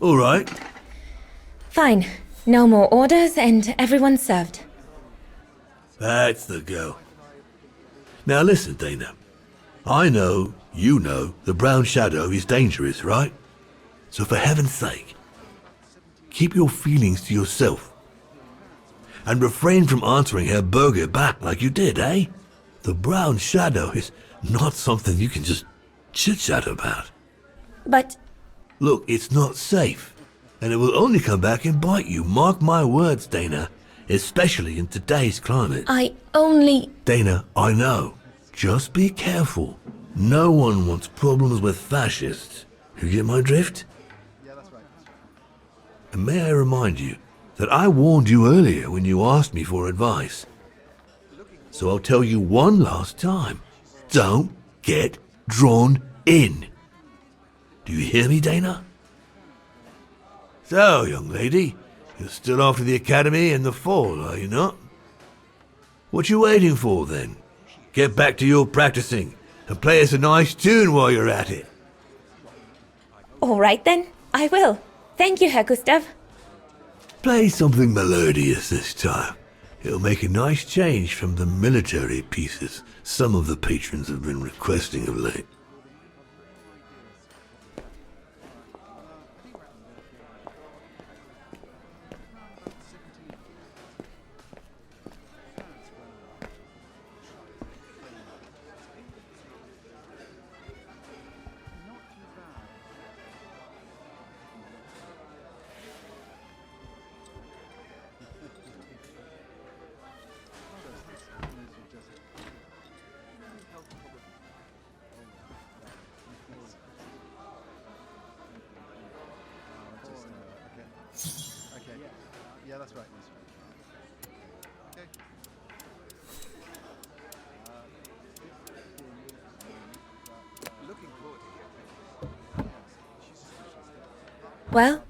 All right. Fine. No more orders and everyone's served. That's the go. Now listen, Dana. I know, you know, the brown shadow is dangerous, right? So for heaven's sake, keep your feelings to yourself. And refrain from answering her burger back like you did, eh? The brown shadow is not something you can just chit-chat about. But Look, it's not safe. And it will only come back and bite you. Mark my words, Dana. Especially in today's climate. I only... Dana, I know. Just be careful. No one wants problems with fascists. You get my drift? Yeah, that's right. And may I remind you that I warned you earlier when you asked me for advice. So I'll tell you one last time. Don't get drawn in. Do you hear me, Dana? So, young lady, you're still off to the academy in the fall, are you not? What you waiting for, then? Get back to your practicing and play us a nice tune while you're at it. All right then, I will. Thank you, Herr Gustav. Play something melodious this time. It'll make a nice change from the military pieces some of the patrons have been requesting of late. Okay. Yeah, that's right. Okay. Looking forward to it. Well,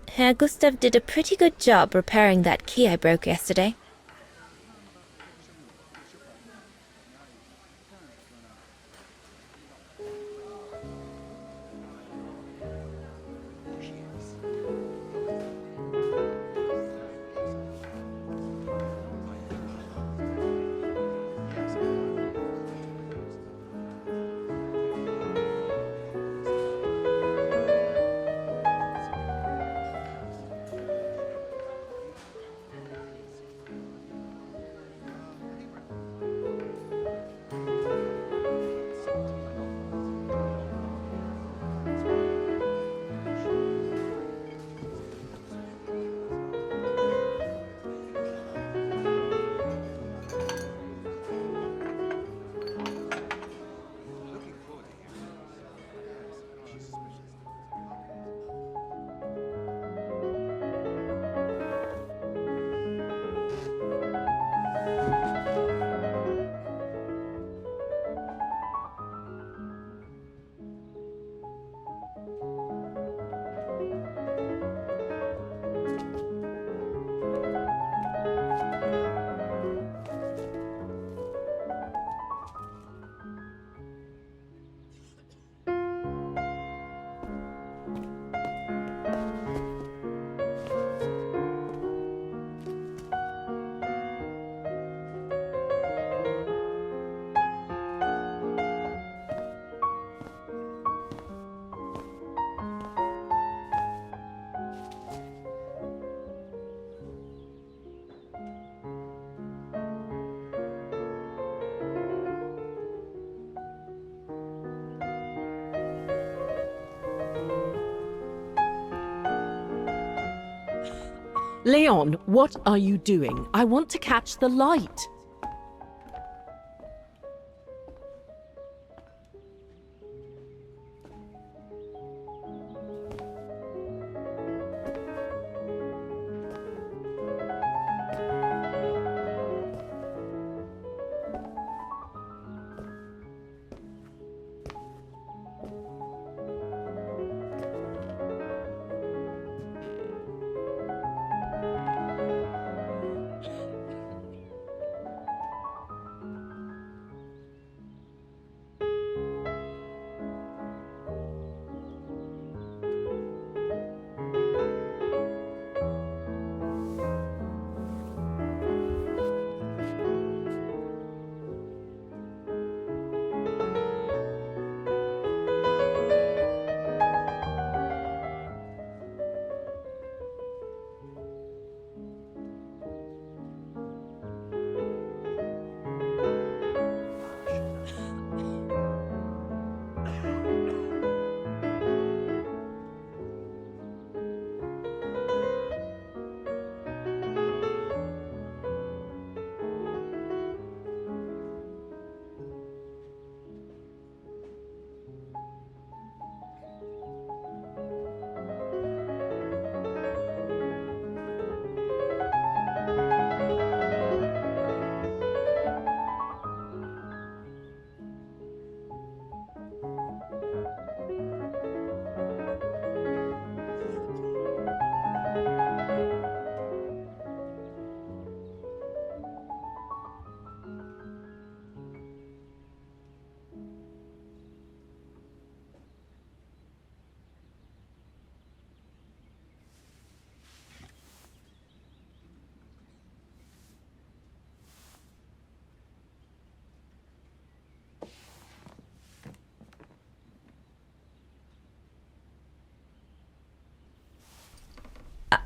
Herr Gustav did a pretty good job repairing that key I broke yesterday. Leon, what are you doing? I want to catch the light.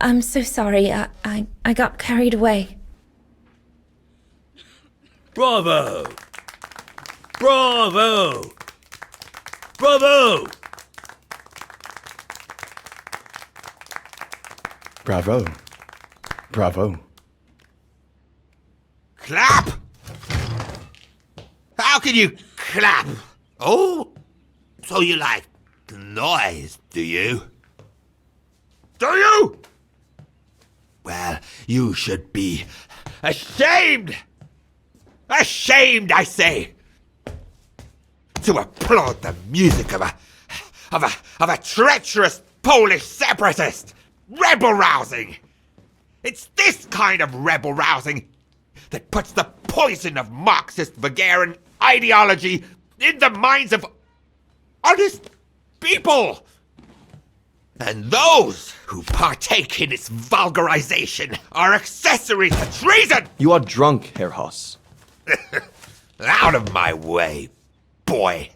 I'm so sorry. I got carried away. Bravo! Bravo! Bravo! Bravo. Bravo. Clap? How can you clap? Oh, so you like the noise, do you? Do you? Well, you should be ashamed! Ashamed, I say! To applaud the music of a treacherous Polish separatist! Rebel rousing! It's this kind of rebel rousing that puts the poison of Marxist Bulgarian ideology in the minds of honest people! And those who partake in its vulgarization are accessories to treason! You are drunk, Herr Hoss. Out of my way, boy!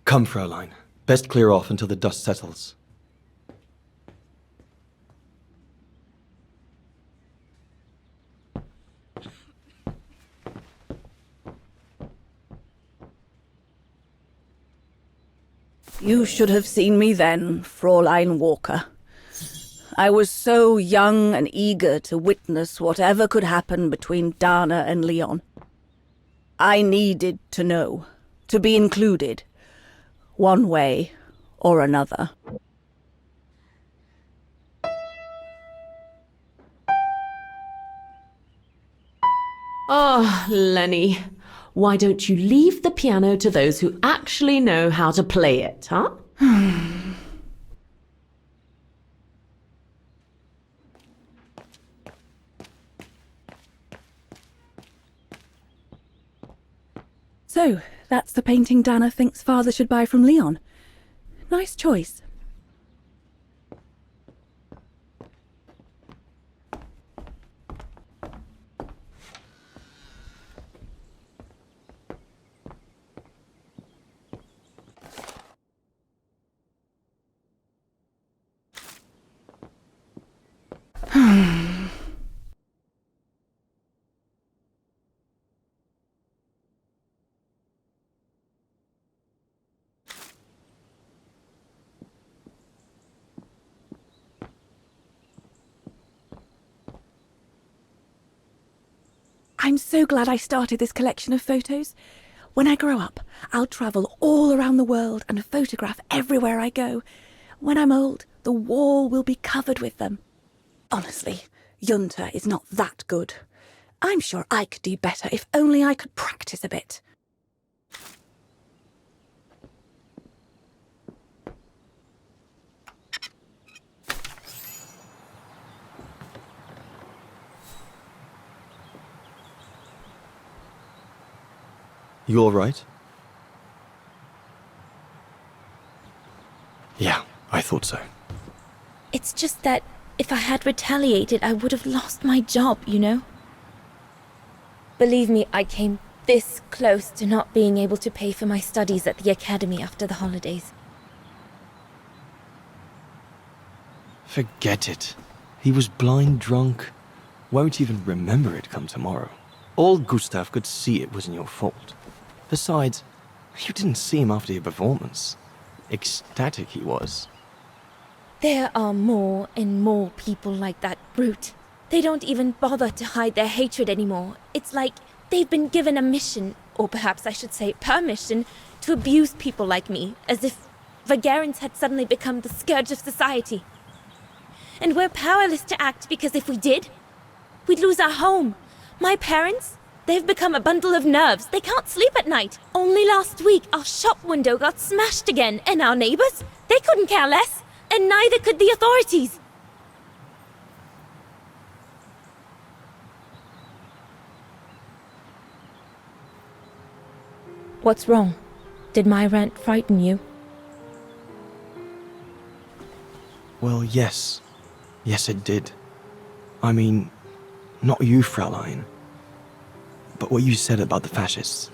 Come, Fräulein. Best clear off until the dust settles. You should have seen me then, Fräulein Walker. I was so young and eager to witness whatever could happen between Dana and Leon. I needed to know, to be included, one way or another. Oh, Lenny. Why don't you leave the piano to those who actually know how to play it, huh? So, that's the painting Dana thinks father should buy from Leon. Nice choice. I'm so glad I started this collection of photos. When I grow up, I'll travel all around the world and photograph everywhere I go. When I'm old, the wall will be covered with them. Honestly, Junta is not that good. I'm sure I could do better if only I could practice a bit. You all right? Yeah, I thought so. It's just that if I had retaliated, I would have lost my job, you know? Believe me, I came this close to not being able to pay for my studies at the academy after the holidays. Forget it. He was blind drunk. Won't even remember it come tomorrow. All Gustav could see it wasn't your fault. Besides, you didn't see him after your performance. Ecstatic he was. There are more and more people like that brute. They don't even bother to hide their hatred anymore. It's like they've been given a mission, or perhaps I should say permission, to abuse people like me, as if Vagarans had suddenly become the scourge of society. And we're powerless to act because if we did, we'd lose our home. My parents, they've become a bundle of nerves. They can't sleep at night. Only last week, our shop window got smashed again, and our neighbors, they couldn't care less. And neither could the authorities. What's wrong? Did my rant frighten you? Well, yes. Yes, it did. I mean, not you, Fraulein. But what you said about the fascists.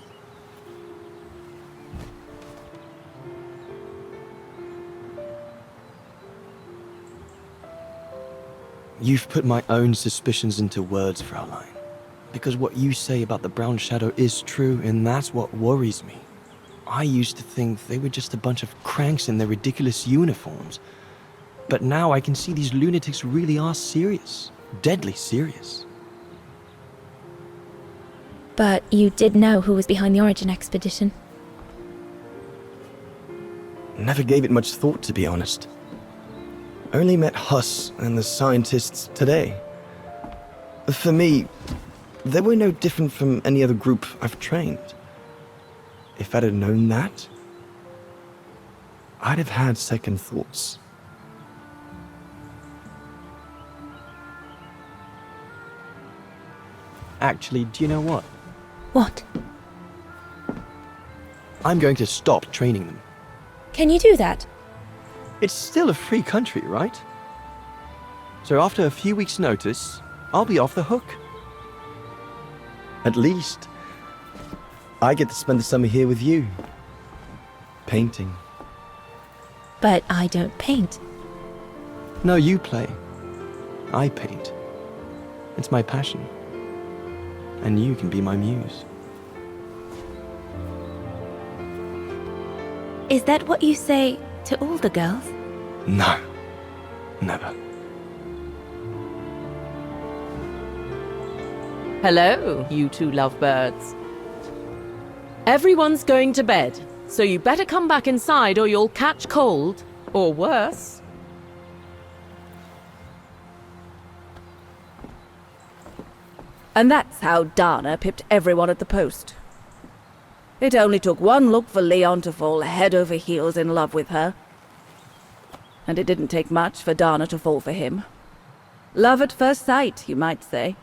You've put my own suspicions into words, Fraulein. Because what you say about the Brown Shadow is true, and that's what worries me. I used to think they were just a bunch of cranks in their ridiculous uniforms. But now I can see these lunatics really are serious. Deadly serious. But you did know who was behind the Origin expedition. Never gave it much thought, to be honest. Only met Huss and the scientists today. For me, they were no different from any other group I've trained. If I'd have known that, I'd have had second thoughts. Actually, do you know what? What? I'm going to stop training them. Can you do that? It's still a free country, right? So after a few weeks' notice, I'll be off the hook. At least, I get to spend the summer here with you. Painting. But I don't paint. No, you play. I paint. It's my passion. And you can be my muse. Is that what you say to all the girls? No. Never. Hello, you two lovebirds. Everyone's going to bed, so you better come back inside or you'll catch cold, or worse. And that's how Dana pipped everyone at the post. It only took one look for Leon to fall head over heels in love with her. And it didn't take much for Dana to fall for him. Love at first sight, you might say.